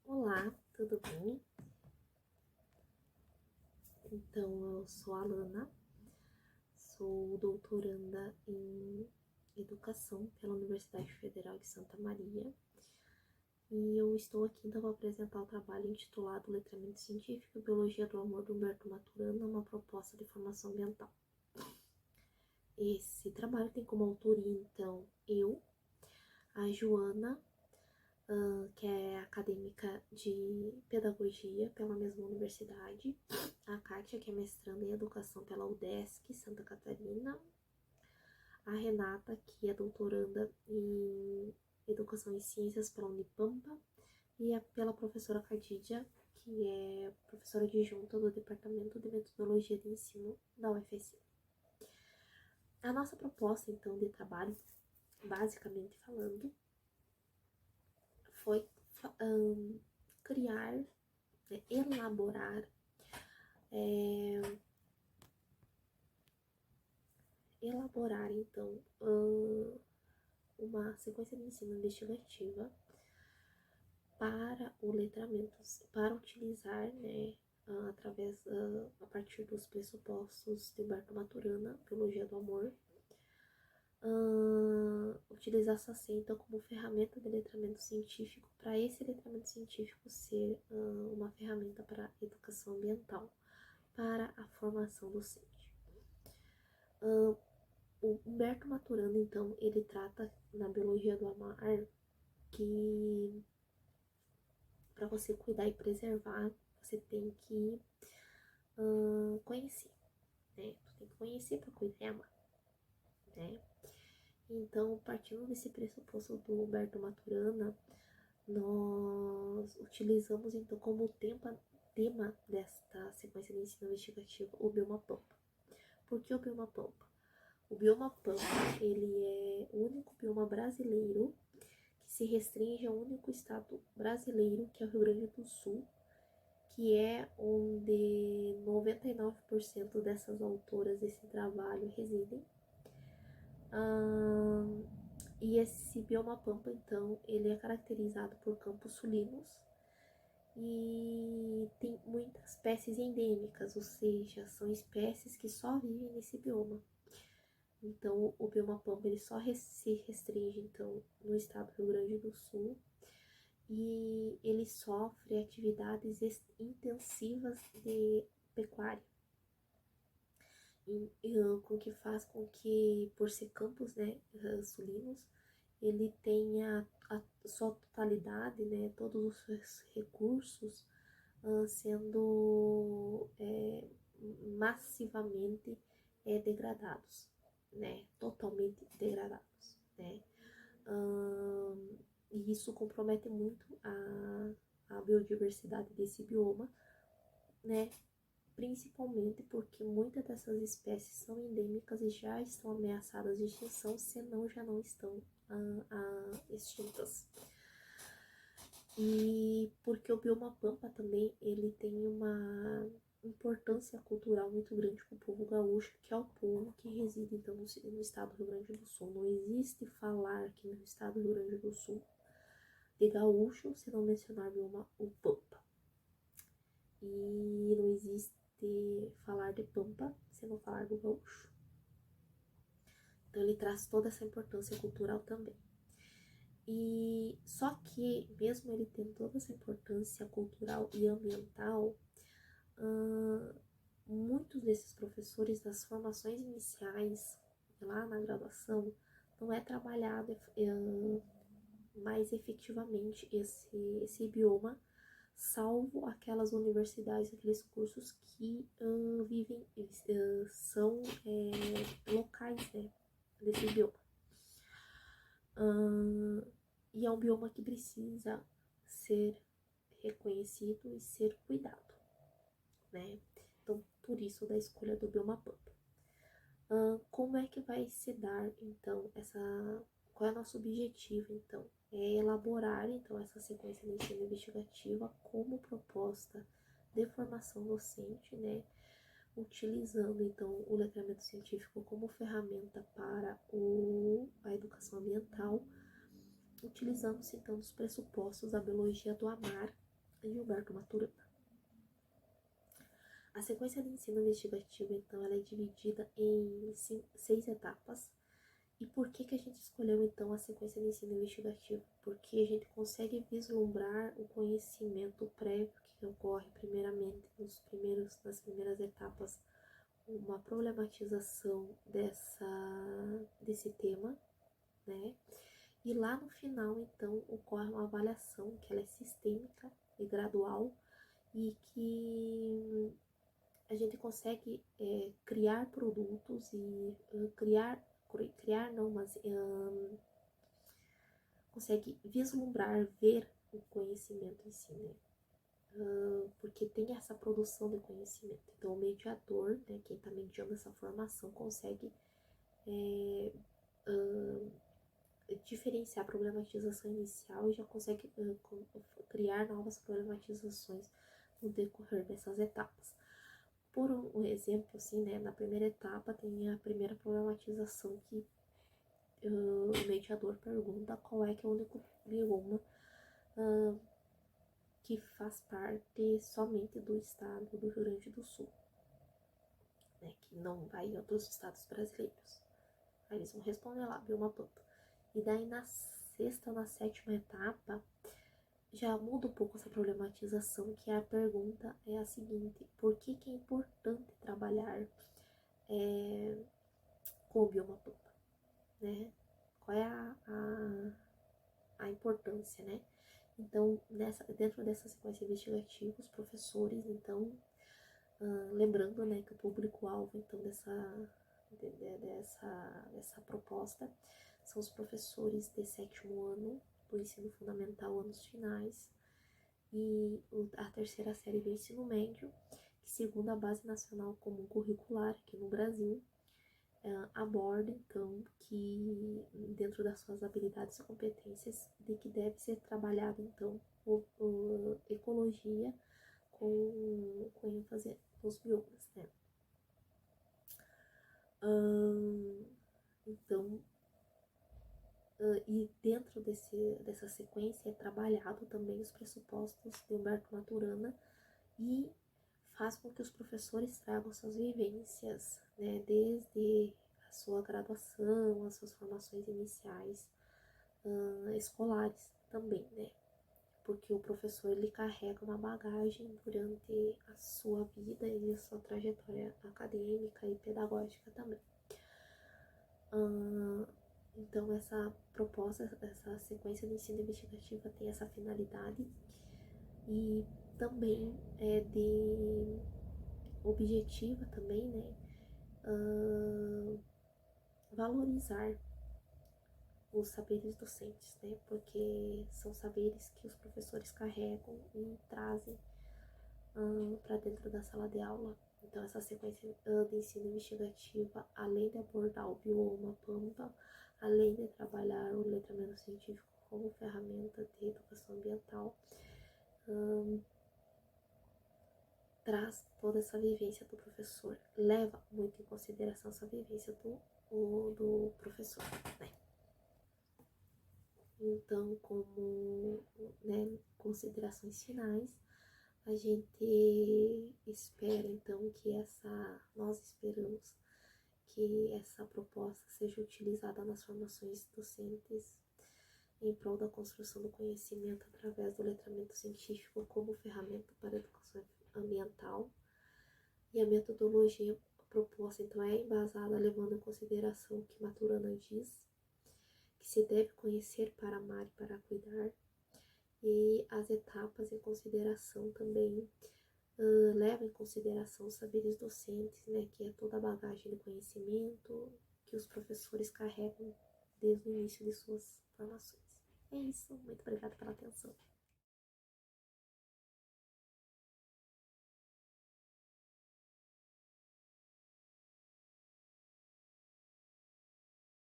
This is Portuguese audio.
Olá, tudo bem? Então, eu sou a Alana, sou doutoranda em Educação pela Universidade Federal de Santa Maria e eu estou aqui então para apresentar o trabalho intitulado Letramento Científico e Biologia do Amor do Humberto Maturana, uma proposta de formação ambiental. Esse trabalho tem como autoria, então, a Joana, que é acadêmica de pedagogia pela mesma universidade, a Kátia, que é mestranda em educação pela UDESC Santa Catarina, a Renata, que é doutoranda em educação e ciências pela Unipampa, e pela professora Khadija, que é professora adjunta do Departamento de Metodologia de Ensino da UFSM. A nossa proposta, então, de trabalho, basicamente falando, foi criar, elaborar então uma sequência de ensino investigativa para o letramento, para utilizar, né, através, a partir dos pressupostos de Humberto Maturana, Biologia do Amor, utilizar essa então como ferramenta de letramento científico, para esse letramento científico ser uma ferramenta para educação ambiental, para a formação docente. O Humberto Maturana, então, ele trata na Biologia do Amar que para você cuidar e preservar, você tem que conhecer, né? Tu tem que conhecer para cuidar e amar, né? Então, partindo desse pressuposto do Humberto Maturana, nós utilizamos então como tema desta sequência de ensino investigativo o bioma pampa. Por que o bioma pampa? O bioma pampa, ele é o único bioma brasileiro que se restringe ao único estado brasileiro, que é o Rio Grande do Sul, que é onde 99% dessas autoras desse trabalho residem. E esse bioma pampa, então, ele é caracterizado por campos sulinos e tem muitas espécies endêmicas, ou seja, são espécies que só vivem nesse bioma. Então, o bioma pampa ele só se restringe, então, no estado do Rio Grande do Sul, e ele sofre atividades intensivas de pecuária, com que faz com que, por ser campos, né, sulinos, ele tenha a sua totalidade, né, todos os seus recursos sendo massivamente degradados, né, totalmente degradados, né. E isso compromete muito a biodiversidade desse bioma, né, principalmente porque muitas dessas espécies são endêmicas e já estão ameaçadas de extinção, senão já não estão extintas. E porque o bioma pampa também ele tem uma importância cultural muito grande para o povo gaúcho, que é o povo que reside então no estado do Rio Grande do Sul. Não existe falar aqui no estado do Rio Grande do Sul de gaúcho se não mencionar o pampa. E não existe falar de pampa se não falar do gaúcho. Então ele traz toda essa importância cultural também. E só que, mesmo ele tendo toda essa importância cultural e ambiental, muitos desses professores das formações iniciais, lá na graduação, não é trabalhado mais efetivamente esse bioma, salvo aquelas universidades, aqueles cursos que são locais, né, desse bioma. E é um bioma que precisa ser reconhecido e ser cuidado, né? Então, por isso da escolha do bioma pampa. Como é que vai se dar, então, qual é o nosso objetivo, então? É elaborar, então, essa sequência de ensino investigativa como proposta de formação docente, né? Utilizando, então, o letramento científico como ferramenta para a educação ambiental, utilizando-se, então, dos pressupostos da biologia do amar Gilberto Maturana. A sequência de ensino investigativo, então, ela é dividida em 6 etapas. E por que a gente escolheu, então, a sequência de ensino investigativo? Porque a gente consegue vislumbrar o conhecimento prévio que ocorre, primeiramente, nas primeiras etapas, uma problematização desse tema, né? E lá no final, então, ocorre uma avaliação que ela é sistêmica e gradual e que a gente consegue criar produtos e criar não, mas consegue vislumbrar, ver o conhecimento em si, né? Porque tem essa produção de conhecimento. Então, o mediador, né, quem está mediando essa formação, consegue diferenciar a problematização inicial e já consegue criar novas problematizações no decorrer dessas etapas. Por um exemplo, assim, né, na primeira etapa tem a primeira problematização que o mediador pergunta qual é que é o único bioma que faz parte somente do estado do Rio Grande do Sul, né, que não vai em outros estados brasileiros. Aí eles vão responder lá, bioma Pampa. E daí na sexta ou na sétima etapa, já muda um pouco essa problematização, que a pergunta é a seguinte: por que é importante trabalhar com o bioma Pampa, né? Qual é a importância, né? Então, dentro dessa sequência investigativa, os professores, então, lembrando, né, que o público-alvo, então, dessa proposta são os professores de 7º ano do ensino fundamental, anos finais, e a terceira série do ensino médio, que segundo a Base Nacional Comum Curricular aqui no Brasil, aborda, então, que dentro das suas habilidades e competências, de que deve ser trabalhado, então, ecologia com ênfase nos biomas, né? Então, e dentro dessa sequência é trabalhado também os pressupostos de Humberto Maturana e faz com que os professores tragam suas vivências, né, desde a sua graduação, as suas formações iniciais, escolares também, né? Porque o professor ele carrega uma bagagem durante a sua vida e a sua trajetória acadêmica e pedagógica também. Então, essa proposta, essa sequência de ensino investigativa tem essa finalidade e também é de objetiva também, né, valorizar os saberes docentes, né, porque são saberes que os professores carregam e trazem para dentro da sala de aula. Então, essa sequência de ensino investigativa, além de abordar o bioma Pampa, além de trabalhar o letramento científico como ferramenta de educação ambiental, traz toda essa vivência do professor, leva muito em consideração essa vivência do professor, né? Então, como, né, considerações finais, a gente espera, então, nós esperamos que essa proposta seja utilizada nas formações docentes em prol da construção do conhecimento através do letramento científico como ferramenta para a educação ambiental. E a metodologia proposta, então, é embasada levando em consideração o que Maturana diz, que se deve conhecer para amar e para cuidar, e as etapas em consideração também leva em consideração os saberes docentes, né, que é toda a bagagem de conhecimento que os professores carregam desde o início de suas formações. É isso, muito obrigada pela atenção.